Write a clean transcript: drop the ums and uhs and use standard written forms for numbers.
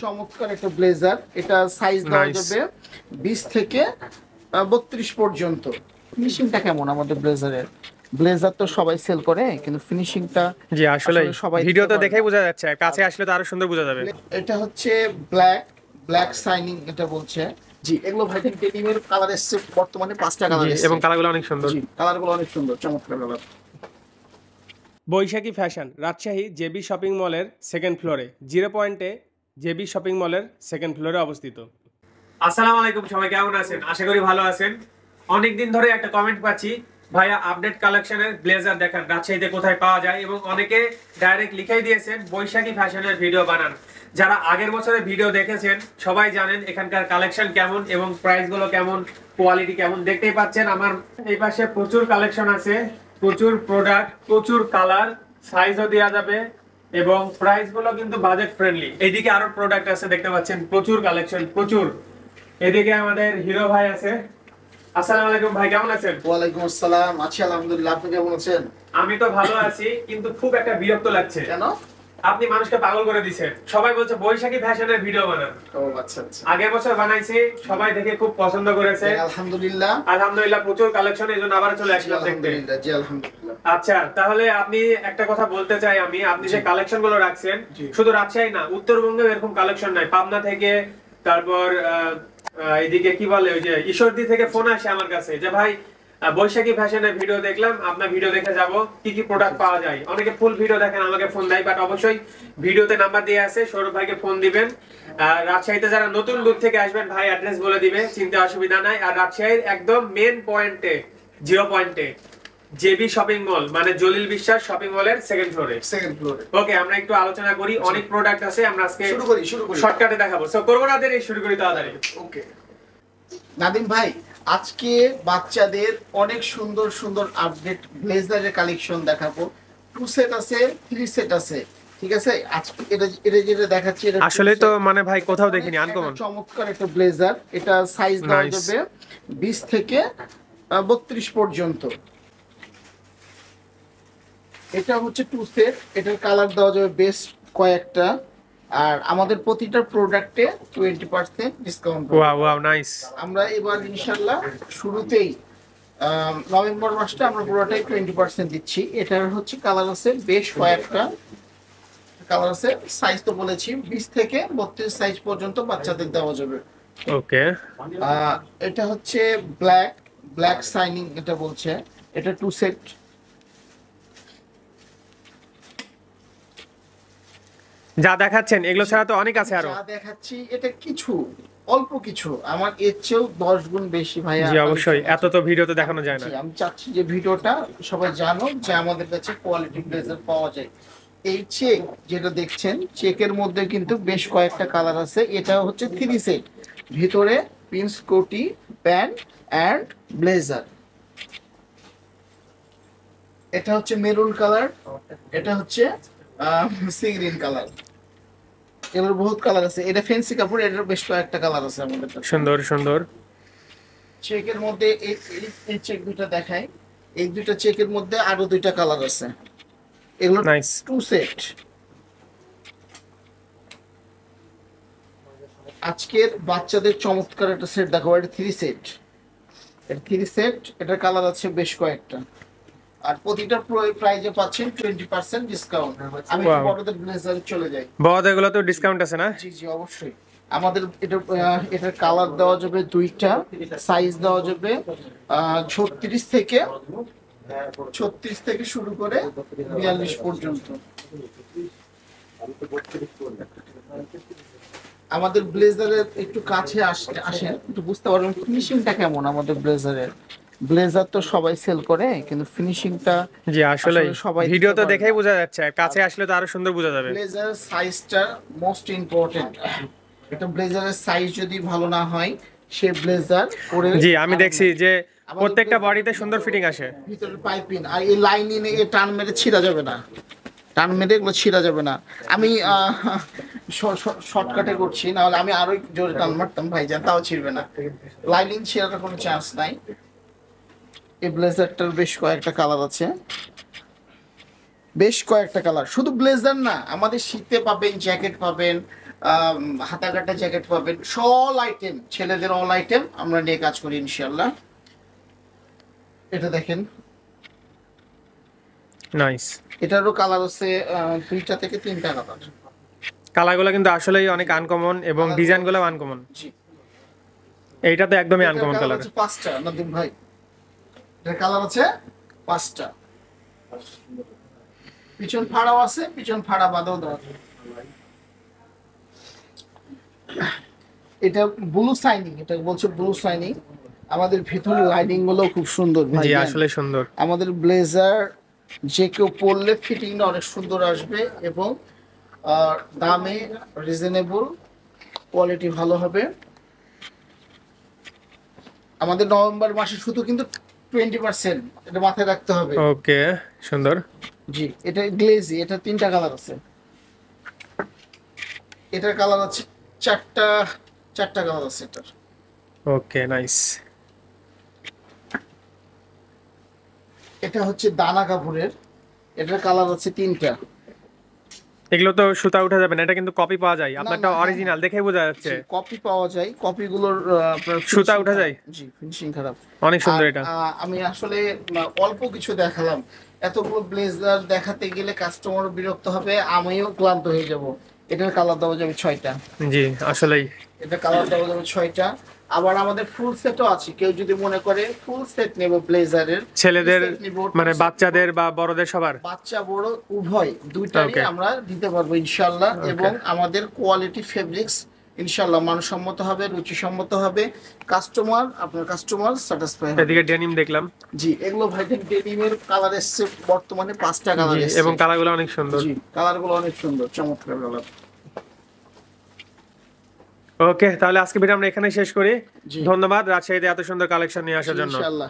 চমৎকার একটা ব্লেজার, এটা সাইজ দেওয়া যাবে 20 থেকে 32 পর্যন্ত। ফিনিশিংটা কেমন আমাদের ব্লেজারের? ব্লেজার তো সবাই সেল করে, কিন্তু ফিনিশিংটা জি আসলে সবাই ভিডিওতে দেখেই বোঝা যাচ্ছে, কাছে আসলে তো আরো সুন্দর বোঝা যাবে। এটা হচ্ছে ব্ল্যাক ব্ল্যাক সাইনিং, এটা বলছে। জি, এগুলো ভাইটেন ডেনিমের কালার এসেছে বর্তমানে 5টা কালার এসেছে এবং কালারগুলো অনেক সুন্দর। জি, কালারগুলো অনেক সুন্দর, চমৎকার কালার। বৈশাখী ফ্যাশন রাজশাহী জেবি শপিং মলের সেকেন্ড ফ্লোরে, 0 পয়েন্টে জেবি শপিং মলের সেকেন্ড ফ্লোরে অবস্থিত। আসসালামু আলাইকুম, সবাই কেমন আছেন? আশা করি ভালো আছেন। অনেকদিন ধরে একটা কমেন্ট পাচ্ছি, ভাইয়া আপডেট কালেকশনের ব্লেজার দেখান, রাজশাহীতে কোথায় পাওয়া যায়, এবং অনেকে ডাইরেক্ট লিখেই দিয়েছেন বৈশাখী ফ্যাশনের ভিডিও বানান। যারা আগের বছরের ভিডিও দেখেছেন সবাই জানেন এখানকার কালেকশন কেমন এবং প্রাইস গুলো কেমন, কোয়ালিটি কেমন। দেখতেই পাচ্ছেন আমার এই পাশে প্রচুর কালেকশন আছে, প্রচুর প্রোডাক্ট, প্রচুর কালার, সাইজও দেওয়া যাবে এবং প্রাইস গুলো কিন্তু বাজেট ফ্রেন্ডলি। এইদিকে আরো প্রোডাক্ট আছে, দেখতে পাচ্ছেন প্রচুর কালেকশন, প্রচুর। এদিকে আমাদের হিরো ভাই আছে। আসসালামু আলাইকুম ভাই, কেমন আছেন? ওয়ালাইকুম আসসালাম, আছি আলহামদুলিল্লাহ। আপনি কেমন আছেন? আমি তো ভালো আছি, কিন্তু খুব একটা বিরক্ত লাগছে। কেন? আপনি মানুষকে পাগল করে দিয়েছেন। সবাই বলছে বৈশাখী ফ্যাশনের ভিডিও বানান। ও আচ্ছা আচ্ছা। আগের বছর বানাইছি, সবাই দেখে খুব পছন্দ করেছে। আলহামদুলিল্লাহ আলহামদুলিল্লাহ, প্রচুর কালেকশন, এইজন্য আবার চলে আসলাম দেখতে। জি আলহামদুলিল্লাহ। আচ্ছা, তাহলে আপনি একটা কথা বলতে চাই আমি, আপনি যে কালেকশন গুলো রাখছেন শুধু রাজশাহী না, উত্তরবঙ্গে এরকম কালেকশন নাই। পাবনা থেকে, তারপর এদিকে কি বলে ওই যে ঈশ্বরদী থেকে ফোন আসে আমার কাছে যে ভাই বৈশাখী ফ্যাশনের ভিডিও দেখলাম, আপনার ভিডিও দেখে যাব, কি কি প্রোডাক্ট পাওয়া যায়। অনেকে ফুল ভিডিও দেখেন, আমাকে ফোন দেয়, বাট অবশ্যই ভিডিওতে নাম্বার দিয়ে আছে, সৌরভ ভাইকে ফোন দিবেন। রাজশাহীতে যারা নতুন দূর থেকে আসবেন, ভাই অ্যাড্রেস বলে দিবে, চিন্তা অসুবিধা নাই। আর রাজশাহীর একদম মেন পয়েন্টে, 0 পয়েন্টে জেবি শপিং মল, মানে জলিল বিশ্বাস শপিং মলের সেকেন্ড ফ্লোরে। ওকে, আমরা একটু আলোচনা করি, অনেক প্রোডাক্ট আছে, আমরা আজকে শুরু করি শর্টকাটে দেখাবো। সো করব না দেরি, শুরু করি তাড়াতাড়ি। ওকে নাদিম ভাই, আজকে বাচ্চাদের অনেক সুন্দর সুন্দর আপডেট ব্লেজারের কালেকশন দেখাবো। 2 সেট আছে, 3 সেট আছে, ঠিক আছে? আজকে এটা যেটা দেখাচ্ছি, এটা আসলে তো মানে ভাই কোথাও দেখিনি, আনকমন চমৎকার একটা ব্লেজার। এটা সাইজ দেওয়া যাবে 20 থেকে 32 পর্যন্ত। এটা হচ্ছে 2 সেট, এটার কালার দেওয়া যাবে বেশ কয়েকটা, আর আমাদের প্রতিটা প্রোডাক্টে 20% ডিসকাউন্ট। Wow wow, nice. আমরা এবার ইনশাআল্লাহ শুরুতেই নভেম্বর মাসটা আমরা পুরোটাই 20% দিচ্ছি। এটার হচ্ছে কালার আছে বেশ কয়েকটা, কালার আছে। সাইজ তো বলেছি 20 থেকে 32 সাইজ পর্যন্ত বাচ্চাদের দেওয়া যাবে। ওকে, এটা হচ্ছে ব্ল্যাক সাইনিং, এটা বলছে। এটা 2 সেট। যা দেখাচ্ছেন এগুলো ছাড়া তো অনেক আছে আরো। যা দেখাচ্ছি এটা কিছু, অল্প কিছু, আমার এর চেয়েও 10 গুণ বেশি ভাইয়া। জি অবশ্যই, এত তো ভিডিওতে দেখানো যায় না। আমি চাচ্ছি যে ভিডিওটা সবাই জানো যে আমাদের কাছে কোয়ালিটি ব্লেজার পাওয়া যায়। এই চেক যেটা দেখছেন, চেকের মধ্যে কিন্তু বেশ কয়েকটা কালার আছে। এটা হচ্ছে 3 সেট, ভিতরে প্রিন্স কোটি, প্যান্ট এন্ড ব্লেজার। এটা হচ্ছে মেরুন কালার, এটা হচ্ছে সি গ্রিন কালার। এগুলোর বহুত কালার আছে। এটা ফ্যান্সি কাপড়, এটার বেশ কয়েকটা কালার আছে আমাদের কাছে। সুন্দর সুন্দর চেকের মধ্যে এই চেক দুটো দেখাই, এই দুটো চেকের মধ্যে আরো 2টা কালার আছে। এগুলো নাইস 2 সেট। আজকের বাচ্চাদের চমৎকার একটা সেট দেখো, এটা 3 সেট। এটা 3 সেট, এটার কালার আছে বেশ কয়েকটা, আর প্রতিটা প্রাইজে পাচ্ছেন 20% ডিসকাউন্ট। আমি বড়দের ব্লেজারে চলে যাই। বড়দের গুলো তো ডিসকাউন্ট আছে না? জি জি অবশ্যই। আমাদের এটার কালার দেওয়া যাবে 2টা, সাইজ দেওয়া যাবে 36 থেকে শুরু করে 42 পর্যন্ত। আমাদের ব্লেজারের একটু কাছে আসেন, একটু বুঝতে পারবেন ফিনিশিংটা কেমন আমাদের ব্লেজারের। ব্লেজার তো সবাই সেল করে, কিন্তু ফিনিশিংটা জি আসলে সবাই ভিডিওতে দেখেই বোঝা যাচ্ছে, কাছে আসলে তো আরো সুন্দর বোঝা যাবে। ব্লেজার সাইজটা মোস্ট ইম্পর্টেন্ট। এটা ব্লেজারের সাইজ যদি ভালো না হয়, সে ব্লেজার পরে। জি আমি দেখছি যে প্রত্যেকটা বডিতে সুন্দর ফিটিং আসে, ভিতরে পাইপিং আর এই লাইনিং এ টান মেরে ছিঁড়া যাবে না, টান মেরে এগুলো ছিঁড়া যাবে না। আমি শর্টকাটে করছি, না হলে আমি আরো জোরে টান মারতাম ভাইজান, তাও ছিঁড়বে না। লাইনিং ছিঁড়ার কোনো চান্স নাই। এই ব্লেজারটার বেশ কয়েকটা কালার আছে, বেশ কয়েকটা কালার। শুধু ব্লেজার না, আমাদের শীতে পাবেন, জ্যাকেট পাবেন, হাতা কাটা জ্যাকেট পাবেন, সব আইটেম, ছেলেদের অল আইটেম আমরা নিয়ে কাজ করি ইনশাআল্লাহ। এটা দেখেন, নাইস। এটারও কালার আছে 2টা থেকে 3টা কালার। কালারগুলো কিন্তু আসলেই অনেক আনকমন এবং ডিজাইনগুলো আনকমন। জি, এইটা তো একদমই আনকমন কালার। 5টা নাদিম ভাই, এর কালার আছে 5টা। পিছন ফাড়াও আছে, পিছন ফাড়া বাঁধাও দেওয়া আছে। এটা ব্লু সাইনিং, এটা বলছে ব্লু সাইনিং। আমাদের ভিতরে লাইনিং গুলো খুব সুন্দর ভাই। জি আসলে সুন্দর। আমাদের ব্লেজার যে কেউ পরলে ফিটিংটা অনেক সুন্দর আসবে এবং দামে রিজনেবল, কোয়ালিটি ভালো হবে। আমাদের নভেম্বর মাসে শুধু কিন্তু 20%, এটা মাথায় রাখতে হবে। ওকে, সুন্দর। জি, এটা গ্লেজি, এটা 3টা কালার আছে। এটার কালার আছে 4টা কালার আছে এটার। ওকে, নাইস। এটা হচ্ছে দানা কাপড়ের, এটার কালার আছে 3টা। এগুলো তো সুতা উঠে যাবে না, এটা কিন্তু কপি পাওয়া যায়, না, আপনারটা না, অরিজিনাল দেখেই বোঝা যাচ্ছে। কপি পাওয়া যায়, কপিগুলোর আপনার সুতা finishing উঠে খারাপ। যায়? জি, ফিনিশিং খারাপ। অনেক সুন্দর আর, এটা। আমি আসলে অল্প কিছু দেখালাম, এতগুলো ব্লেজার দেখাতে গেলে কাস্টমার বিরক্ত হবে, আমিও ক্লান্ত হয়ে যাব। এটার কালার দেওয়া যাবে 6টা। জি আসলেই। এটা কালার দেওয়া যাবে 6টা। আবার আমাদের ফুল সেটও আছে, কেউ যদি মনে করে ফুল সেট নেব ব্লেজারের, ছেলেদের full set নিবো, মানে full set বাচ্চাদের বা বড়দের সবার? বাচ্চা বড় উভয়, দুইটারই Okay. আমরা দিতে পারবো ইনশাআল্লাহ। Okay. এবং আমাদের কোয়ালিটি ফেব্রিক্স ইনশাআল্লাহ মানসম্মত হবে, রুচিসম্মত হবে, আপনার কাস্টমার স্যাটিসফাই হবে। এদিকে ডেনিম দেখলাম। জি, এগুলো ভাইটেন ডেনিমের কালার এসছে বর্তমানে 5টা কালার জি, এসছে এবং কালারগুলো অনেক সুন্দর। জি, কালারগুলো অনেক সুন্দর, চমৎকার কালার। ওকে, তাহলে আজকে ভিডিও আমরা এখানে শেষ করি। জি। ধন্যবাদ রাজশাহীতে এত সুন্দর কালেকশন নিয়ে আসার জন্য। ইনশাআল্লাহ।